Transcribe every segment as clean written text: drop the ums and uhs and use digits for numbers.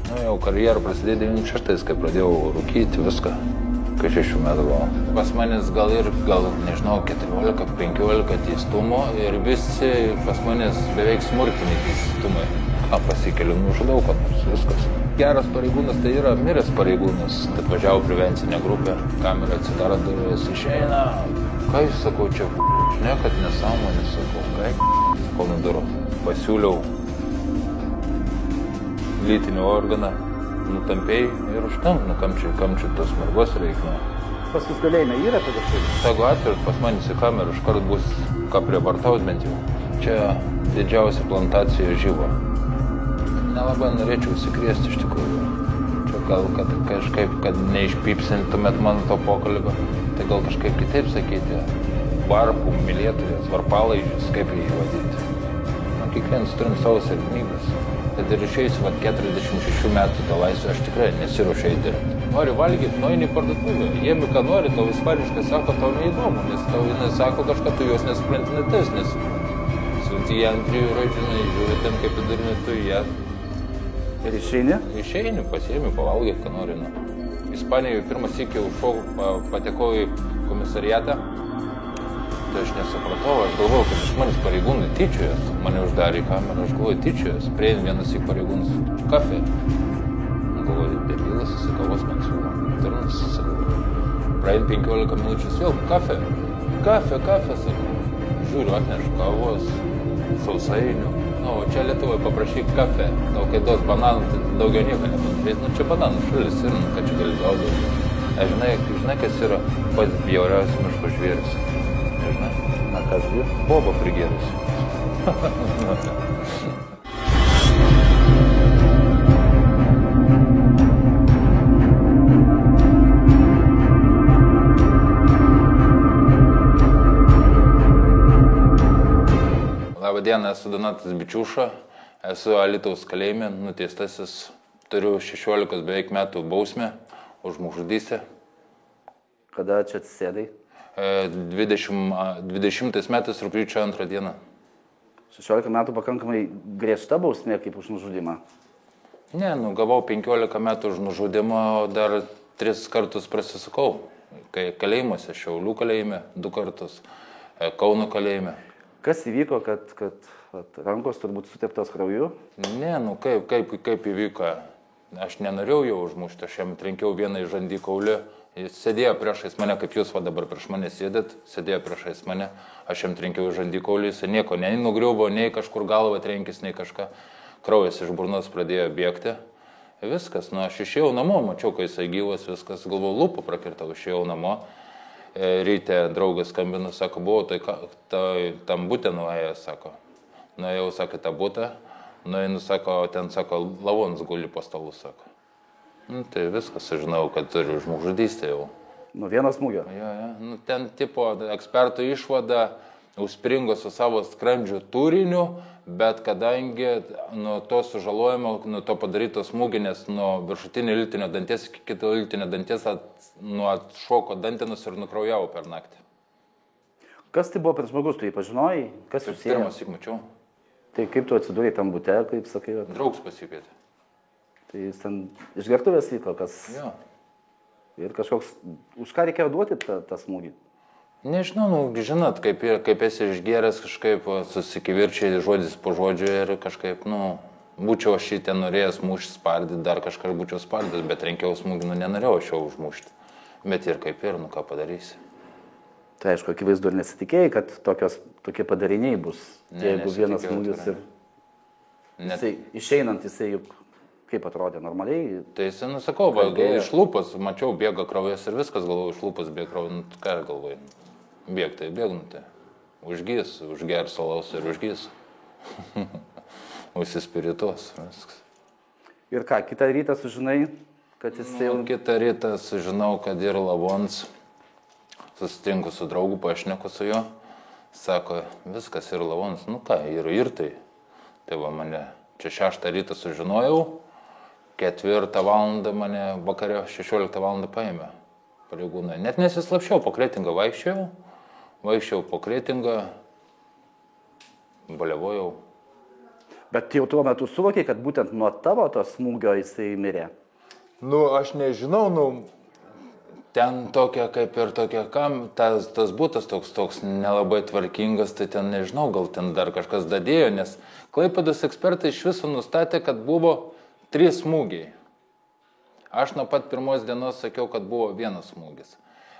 Nu, jau karjerą prasidėjo 96, kai pradėjau rūkyti viską, kai 6 metų buvau. Pas manęs gal nežinau, 14-15 teistumo ir visi pas manęs beveik smurtiniai teistumai. Pasikeliu, nužudau, kad nors viskas. Geras pareigūnas tai yra miręs pareigūnas. Atvažiavo prevencinė grupė, kamera atsidaro durys, išeina. Ką jūs sakau, čia šnekat nesąmonė, sakau, sakau, nudaro. Pasiūliau lytinį organą, nutampėjai ir užtam, kamčiu tos mergos reikmė. Pas jūs galėjime yra tada štai? Sako, atvirt pas manis į kamerą, iškart bus ką prievartaut bent jau. Čia didžiausia plantacija žyvo. Nelabai norėčiau įsikriesti iš tikrųjų. Čia gal kažkaip, kad neišpypsintumėt man to pokalbio, tai gal kažkaip kitaip sakyti. Varpų mylėtojas, varpalaižis, kaip jį vadinti. Kiekvienas turim savo silpnybės. Kad ir išeisiu 46 metų tą laisvę, aš tikrai nesiruošiu dirbti. Nori valgyti, nueini į parduotuvę. Jeigu ką nori, tau ispaniškai sako, tau neįdomu, nes tau jinai sako kažką, tu juos nesupranti, net tas nesupranti. Siunti ją ant 3 raidžių, žiūri ten kaip vidurinė, tu ją. Ir išeini? Išeini, pasiėmi, pavalgyti, ką nori. Ispanijoje pirmas sykį patekau į komisariatą. Tai aš nesupratau, aš galvojau, kad iš manęs pareigūnai tyčiojas. Mane uždarė į kamerą, aš galvoju, tyčiojas. Priein vienas į pareigūnus kafę. Galvoju, debilas, kavos man siūlo. Turnas, praein 15 minučių vėl kafę. Kafę, sakau. Žiūriu, atnešu kavos, sausainių. O čia Lietuvoje paprašyk kafę. Tau kai duos bananų, tai daugiau nieko nepadarys. Čia bananų šalis ir, kad čia gali gaudyti. Žinai, kas yra pats bjauriausias miško žvėris? Žinai? Na, kas gi? Boba prigėrus. Labą dieną, esu Donatas Bičiūša, esu Alytaus kalėjime, nuteistasis, turiu 16 beveik metų bausmę už žmogžudystę. Kada čia atsisėdai? 20 metais rugpjūčio 2 dieną. 16 metų pakankamai griežta bausmė kaip už nužudimą? Ne, gavau 15 metų už nužudimą, dar 3 kartus prasisukau. Kalėjimuose, Šiaulių kalėjime 2 kartus, Kauno kalėjime. Kas įvyko, kad rankos turbūt suteptos krauju? Ne, kaip įvyko. Aš nenorėjau jo užmušti, aš jam trenkiau vieną į žandikaulį. Jis sėdėjo priešais mane, kaip jūs dabar prieš mane sėdėt, sėdėjo priešais mane. Aš jam trenkiau į žandikaulį, jis nieko, nei nugriuvo, nei kažkur galvą trenkis, nei kažką. Kraujas iš burnos pradėjo bėgti. Viskas, aš išėjau namo, mačiau, kai jisai gyvas, viskas, galvoju, lūpų prakirtau, išėjau namo. Ryte draugas skambino, sako, buvau tam butę nuėjęs, sako. Nuėjau, sako, tą butę, nuėjau, sako, ten, sako, lavons guli po stalu, sako. Tai viskas, aš žinau, kad turiu žmogžudystę jau. Nuo vieno smūgio? Ja. Ten tipo ekspertų išvada užspringo su savo skrandžio turiniu, bet kadangi nuo to sužalojimo, nuo to padaryto smūgį, nes nuo viršutinio lytinio danties iki kito lytinio danties atšoko dantenos ir nukraujavo per naktį. Kas tai buvo per žmogus, tu jį pažinojai? Kas jūs sieja? Pirmas tik mačiau. Tai kaip tu atsidūrei tam bute, kaip sakai? Draugs pasikvietė. Tai jis ten iš gertuvės vyko, kas... Jo. Ir kažkoks... Už ką reikėjo duoti tą smūgį? Nežinau, žinot, kaip esi išgėręs, kažkaip susikivirčiai žodis po žodžio ir kažkaip, būčiau aš šitą norėjęs mušti, spardyti, dar kažką būčiau spardyti, bet renkiau smūgį, nenorėjau aš jau užmušti. Bet ir kaip ir, ką padarysi. Tai aišku, akivaizdu ir nesitikėjai, kad tokie padariniai bus. Jeigu vienas smūgis ir... Išeinant jisai juk kaip atrodė normaliai. Tai jisai, sakau, iš lūpos, mačiau, bėga kraujas ir viskas, galvoju, iš lūpos bėga kraujas, ką galvoju. Bėgtai, bėgnutė. Užgys, užgers alaus ir užgys. Užsispirituos, viskas. Ir ką, kitą rytą sužinai, kad jis jau... Kitą rytą sužinau, kad ir lavons. Susitinku su draugu, pašneku su juo. Sako, viskas ir lavons. Ir tai. Tai va mane čia 6 rytą sužinojau. 4 valandą mane vakare 16 valandą paėmė pareigūnai. Net nesislapščiau, po Kretingą vaikščiau po Kretingą, baliavojau. Bet jau tuo metu suvokiai, kad būtent nuo tavo to smūgio jisai mirė. Nu, aš nežinau, ten tokia kaip ir tokia, kam tas būtas toks nelabai tvarkingas, tai ten nežinau, gal ten dar kažkas dadėjo, nes Klaipėdos ekspertai iš viso nustatė, kad buvo 3 smūgiai. Aš nuo pat pirmos dienos sakiau, kad buvo 1 smūgis.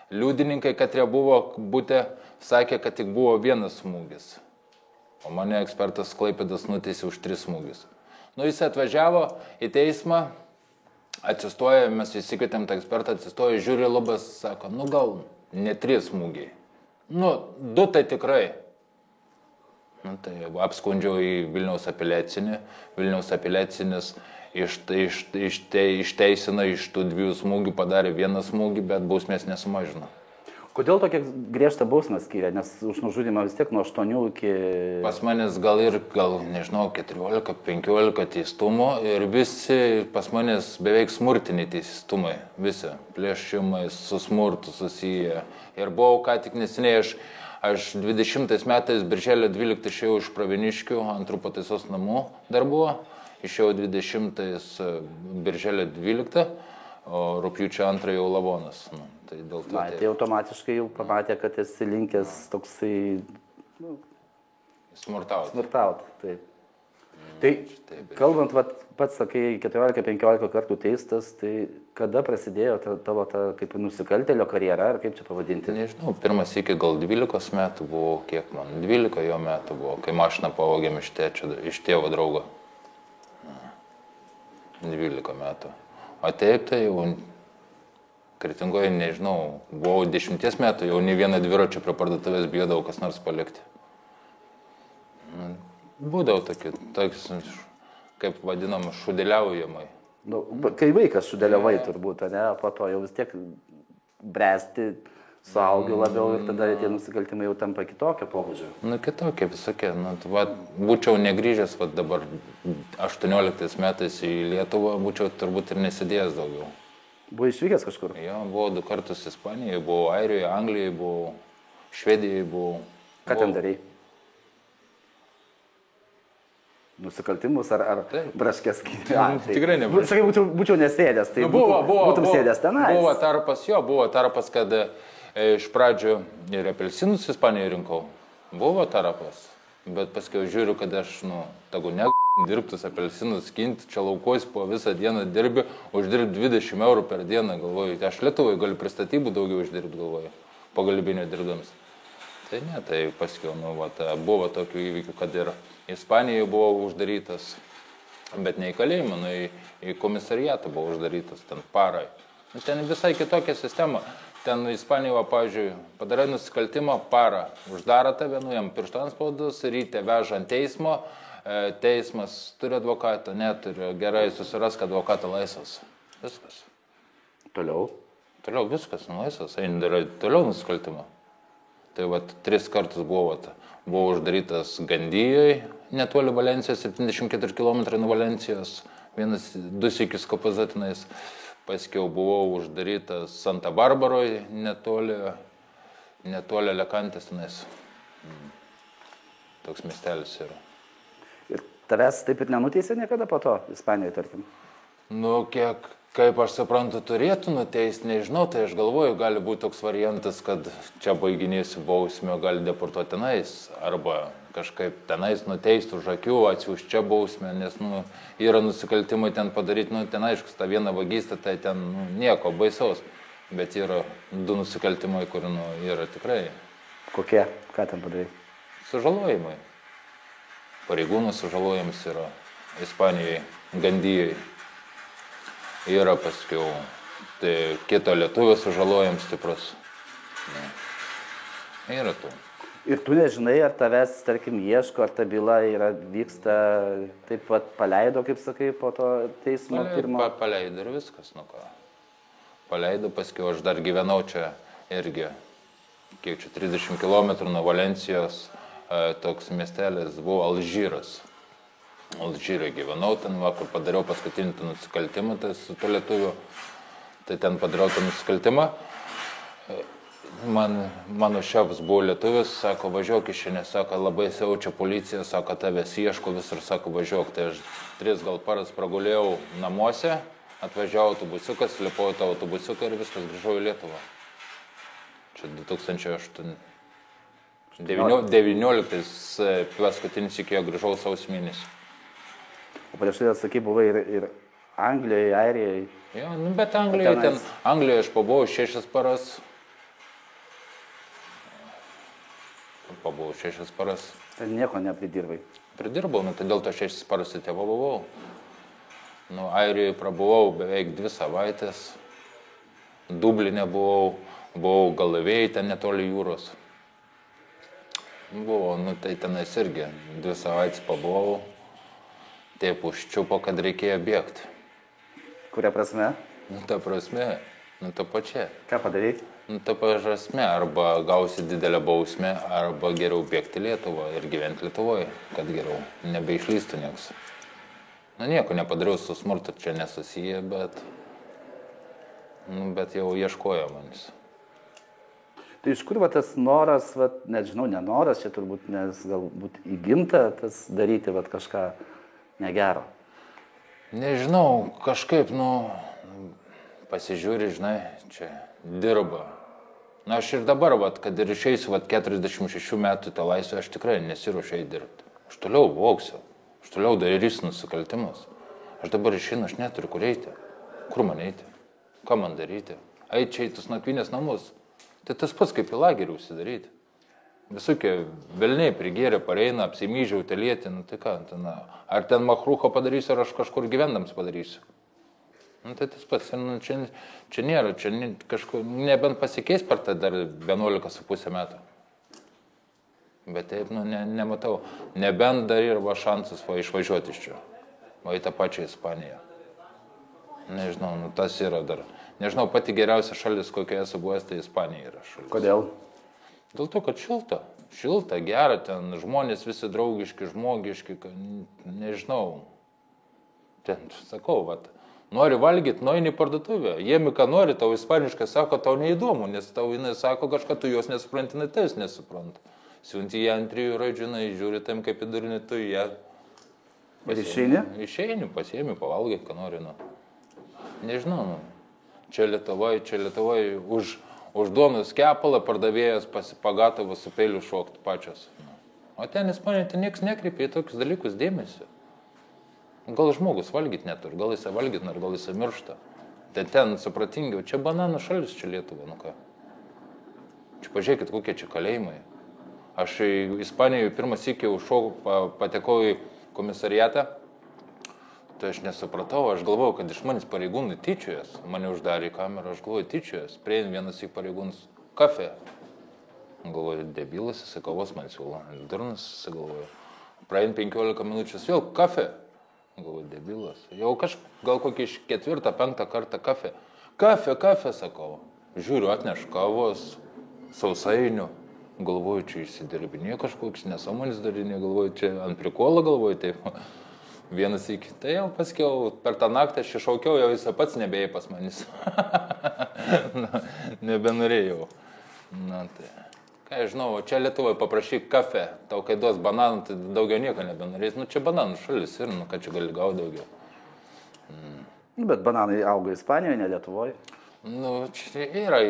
Liudininkai, kad jie buvo būte, sakė, kad tik buvo 1 smūgis. O mane ekspertas Klaipėdos nuteisė už 3 smūgius. Nu, jis atvažiavo į teismą, atsistoja, mes įsikvietėm tą ekspertą, atsistoja, žiūri lubas, sako, nu gal ne 3 smūgiai. Nu, 2 tai tikrai. Nu, tai apskundžiau į Vilniaus apeliacinį. Vilniaus apeliacinis išteisino iš tų 2 smūgių, padarė 1 smūgį, bet bausmės nesumažino. Kodėl tokia griežta bausmė skiria? Nes už nužudymą vis tiek nuo 8 iki... Pas manęs gal nežinau, 14-15 teistumų ir visi pas manęs beveik smurtiniai teistumai. Visi plėšimai su smurtu susiję. Ir buvau ką tik neseniai, aš 20 metais birželio 12 išėjau iš Pravieniškių, antrų pataisos namų dar buvo. Išėjau 20 birželio 12, o rugpjūčio 2 jau Lavonas. Nu, tai dėl to. Tai automatiškai jau pamatė, kad esi linkęs toksai... Smurtaut. Taip. Tai kalbant, pats sakai, 14-15 kartų teistas, tai kada prasidėjo tavo kaip nusikaltėlio karjera, ar kaip čia pavadinti? Nežinau, pirmas iki gal 12 metų buvo, kiek man, 12 jo metų buvo, kai mašiną pavogėm iš tėvo draugo. 12 metų. O taip tai jau Kretingoje, nežinau, buvau 10 metų, jau ne vieną dviračių prie parduotuvės bijodavau kas nors palikti. Būdavo tokie, kaip vadinam, šudeliaujamai. Nu, kai vaikas šudeliavai turbūt, ne, po to jau vis tiek bręsti, suaugiu labiau ir tada tie nusikaltimai jau tampa kitokio pobūdžio. Nu, kitokie visokie. Nu, būčiau negrįžęs, dabar 18 metais į Lietuvą, būčiau turbūt ir nesidėjęs daugiau. Buvai išvykęs kažkur? Jo, buvau 2 kartus Ispanijoje, buvau Airijoje, Anglijoje, buvau Švedijoje, buvau... Ką ten darei? Nusikaltimus ar braškės? Tikrai nebūtų. Sakai, būčiau nesėdęs, tai būtum sėdęs tenais. Buvo tarpas, kad iš pradžių ir apelsinus Ispanijoje rinkau. Buvo tarpas, bet paskui žiūriu, kad aš, tagu dirbtus apelsinus skinti, čia laukojus po visą dieną dirbi, uždirbti 20 eurų per dieną, galvoju. Aš Lietuvai galiu pristatybų daugiau uždirbti, galvoju, pagalbinio dirbdams. Tai ne, tai paskiau, buvo tokių įvykių, kad ir Ispanijoje buvo uždarytas, bet ne į kalėjimą, į komisariatą buvo uždarytas, ten parai. Ten visai kitokia sistema. Ten Ispanijoje, pavyzdžiui, padarai nusikaltimą, parą uždaro tave, jam pirštų antspaudus, ryte veža ant teismo, teismas turi advokatą, neturi, gerai, susirask advokatą, laisvas. Viskas. Toliau? Toliau viskas, laisvas, eini darai toliau nusikaltimą. Tai 3 kartus buvo uždarytas Gandijoje, netoli Valencijos, 74 km nuo Valencijos, 2 sykius Kapazatinais. Paskiau buvau uždarytas Santa Barbaroje, netoli Lekantės tenais. Toks miestelis yra. Ir tavęs taip ir nenuteisė niekada po to, Ispanijoje, tarkim? Nu, kaip aš suprantu, turėtų nuteisti, nežinau, tai aš galvoju, gali būti toks variantas, kad čia baiginėsiu bausmę, gali deportuoti tenais, arba kažkaip tenais nuteisti už akių, atsiųs čia bausmę, nes, yra nusikaltimai ten padaryti, ten aišku, ta viena vagystė, tai ten, nieko baisaus, bet yra 2 nusikaltimai, kur, yra tikrai. Kokie? Ką ten padarai? Sužalojimai. Pareigūnų sužalojimas yra Ispanijoje, Gandijoje. Yra paskiau, tai kito lietuvio sužalojams stiprus. Yra tų. Ir tu nežinai, ar tavęs, tarkim, ieško, ar ta byla vyksta taip pat paleido, kaip sakai, po to teismo pirmo? Paleido ir viskas, Paleido, paskiau aš dar gyvenau čia irgi, kiek čia 30 km nuo Valencijos, toks miestelis buvo Alžyras. Alžyrai gyvenau ten, kur padariau paskutinį nusikaltimą, tai su tuo lietuviu, tai ten padariau tą nusikaltimą. Mano šefas buvo lietuvis, sako, važiuok iš čia, nes sako, labai siaučia policija, sako, tavęs ieško visur, sako, važiuok. Tai aš 3 gal paras pragulėjau namuose, atvažiavo autobusiukas, lipau į tą autobusiuką ir viskas grįžau į Lietuvą. Čia 2019 paskutinis iki jo grįžau sausio mėnesį. O prieš tai, sakai, buvai ir Anglijoje, Airijoje. Jo, bet Anglijoje aš pabuvau 6 paras. Pabuvau 6 paras. Tai nieko nepridirbai. Pridirbau, tai dėl to 6 paras į tėvą buvau. Airijoje prabuvau beveik 2 savaitės. Dubline buvau Galavėjai, ten netoli jūros. Buvo, tai tenais irgi 2 savaitės pabuvau. Taip užčiupo, kad reikėjo bėgti. Kuria prasme? Ta prasme, ta pačia. Ką padarei? Ta prasme, arba gausi didelę bausmę, arba geriau bėgti Lietuvą ir gyventi Lietuvoje, kad geriau nebeišlystų nieks. Nieko nepadariau su smurtu, čia nesusiję, bet jau ieškojo manis. Tai iš kur tas noras, nežinau, nenoras, čia turbūt, nes galbūt įgimta tas daryti kažką negero? Nežinau, kažkaip, pasižiūri, žinai, čia dirba. Aš ir dabar, kad ir išeisiu 46 metų tą laisvę, aš tikrai nesiruošiu dirbti. Aš toliau vogsiu, aš toliau darysiu nusikaltimus. Aš dabar išeinu, aš neturiu kur eiti. Kur man eiti? Ką man daryti? Eit čia į tus nakvynės namus. Tai tas pats kaip į lagerį užsidaryti. Visokie velniai prigėrė, pareina, apsimyžiau, telėti, tai ką, ar ten machrucho padarysiu, ar aš kažkur gyvendams padarysiu. Tai tas pats, čia nėra, čia kažkur, nebent pasikeis per tą dar 11,5 metų. Bet taip, nematau, nebent dar yra šansas išvažiuoti iš čia, o į tą pačią Ispaniją. Nežinau, tas yra dar. Nežinau, pati geriausia šalis, kokioje esu buvęs, tai Ispanija yra šalis. Kodėl? Dėl to, kad šilta, gera, ten žmonės visi draugiški, žmogiški, nežinau. Ten, sakau, nori valgyti, nueini į parduotuvę, jėmi ką nori, tau ispaniškai sako, tau neįdomu, nes tau jinai sako kažką, tu jos nesupranti, tai jis nesupranta. Siunti ją ant 3 raidžių, žiūri tam kaip įdurinį, tu ją. Ir išeini? Išeini, pasiemi, pavalgai, ką nori, Nežinau, Čia Lietuvoje už duonos kepalą pardavėjas pasipagatavo su peiliu šokti pačios. O ten Ispanijoje tai niekas nekreipia į tokius dalykus dėmesio. Gal žmogus valgyti neturi, gal jisai valgyti, ar gal jisai miršta. Tai ten supratingiau, čia bananų šalis, čia Lietuva, ką. Čia pažiūrėkit, kokie čia kalėjimai. Aš į Ispanijoje pirmą sykį patekau į komisariatą. Tai aš nesupratau, aš galvojau, kad iš manęs pareigūnai tyčiojas. Mane uždarė į kamerą, aš galvoju, tyčiojas. Priein vienas į pareigūnus kafė. Galvoju, debilas, jisai kavos man siūlo. Durnas, jisai galvoju. Praein 15 minučių, vėl kafė. Galvoju, debilas. Jau gal kokį 4-5 kartą kafė. Kafė, sakau. Žiūriu, atneš kavos, sausainių. Galvoju, čia išsidirbinė kažkoks nesąmonis darinė. Galvoju, čia ant prikolo, galvoju, taip. Vienas iki. Tai jau paskiau, per tą naktį aš iššaukiau, jau jis pats nebėjai pas manis. Nebenorėjau. Tai. Ką žinau, čia Lietuvoje paprašyk kafė, tau kai duos bananų, tai daugiau nieko nebenorės. Čia bananų šalis ir, ką čia gali gauti daugiau. Bet bananai auga Ispanijoje, ne Lietuvoje. Čia yra,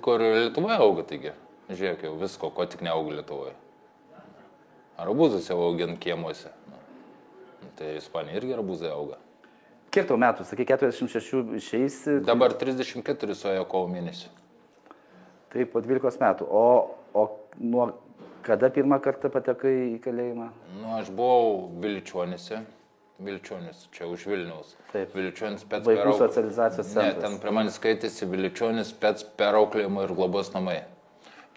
kur Lietuvoje auga, taigi. Žiūrėk, jau visko, ko tik neauga Lietuvoje. Arbūzus jau augint kiemuose. Tai Ispanija irgi arbūzai auga. Kiek tau metų, sakai, 46 išeisi? Dabar 34 suėjo kovo mėnesį. Tai po 12 metų. O nuo kada pirmą kartą patekai į kalėjimą? Aš buvau Viličionėse. Viličionės, čia už Vilniaus. Taip. Viličionės spec Vaikų socializacijos centras. Ne, ten prie manęs skaitėsi Viličionės spec perauklėjimo ir globos namai.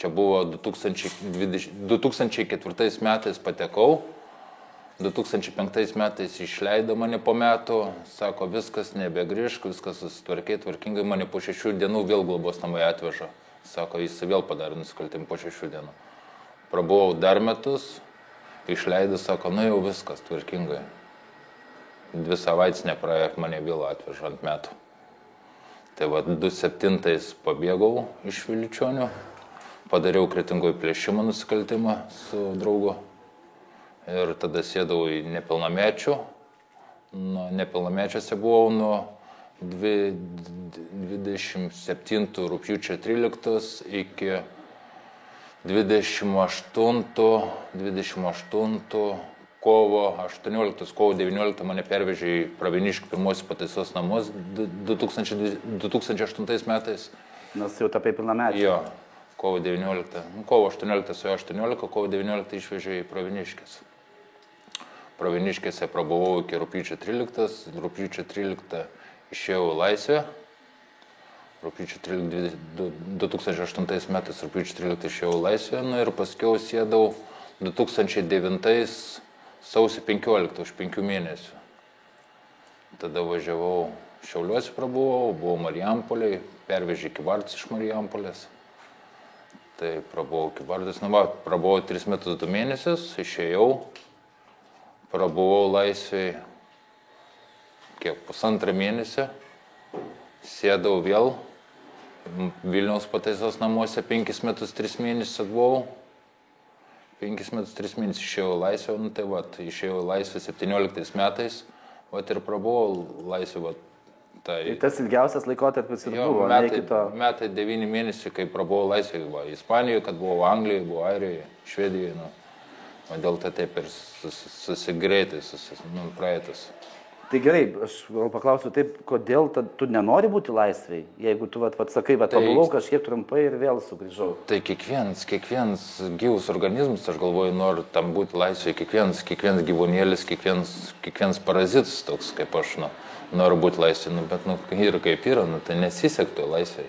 Čia buvo 2004 metais patekau. 2005 metais išleido mane po metų, sako, viskas nebegrįžk, viskas susitvarkiai, tvarkingai, mane po 6 dienų vėl globos namai atveža. Sako, jis vėl padarė nusikaltimą po 6 dienų. Prabuvau dar metus, išleido, sako, jau viskas tvarkingai. 2 savaitės nepraėjo, mane vėl atveža ant metų. Tai 2007 pabėgau iš Viličionių, padariau kretingoj plėšimo nusikaltimą su draugu ir tada sėdau į nepilnamečių. Nepilnamečiuose buvau nuo 27 rugpjūčio 13 iki 28 kovo 18, kovo 19 mane pervežė į Pravieniškių pirmosios pataisos namus 2008 metais. Nes jau tapai pilnamečiu. Jo, kovo 19. Kovo 18 su 18, kovo 19 išvežė į Pravieniškės. Pravieniškėse prabuvau iki rugpjūčio 13, rugpjūčio 13 išėjau į laisvę. 2008 metais rugpjūčio 13 išėjau į laisvę ir paskiau sėdau 2009 sausio 15 už 5 mėnesių. Tada važiavau Šiauliuose prabuvau, buvau Marijampolėj, pervežė iki Varts iš Marijampolės. Tai prabuvau iki Vartas, prabuvau 3 metus 2 mėnesius, išėjau, prabuvau laisvėj pusantrą mėnesį, sėdau vėl Vilniaus pataisos namuose 5 metus 3 mėnesius atbuvau. 5 metus 3 mėnesius išėjau į laisvę, išėjau į laisvę 17 metais, ir prabuvau laisvę. Tai tas ilgiausias laikotarpis ir buvo, ne kito. Metai 9 mėnesių, kai prabuvau laisvę, Ispanijoje, kad buvau Anglijoje, buvau Airijoje, Švedijoje. Dėl to taip ir susigreitai, praeitas. Tai gerai, aš gal paklausiu taip, kodėl tu nenori būti laisvėj, jeigu tu sakai, pabuvau kažkiek trumpai ir vėl sugrįžau. Tai kiekvienas gyvus organizmas, aš galvoju, noriu tam būti laisvėj, kiekvienas gyvūnėlis, kiekvienas parazitas toks kaip aš, noriu būti laisvėj, bet yra kaip yra, tai nesisektų laisvėj.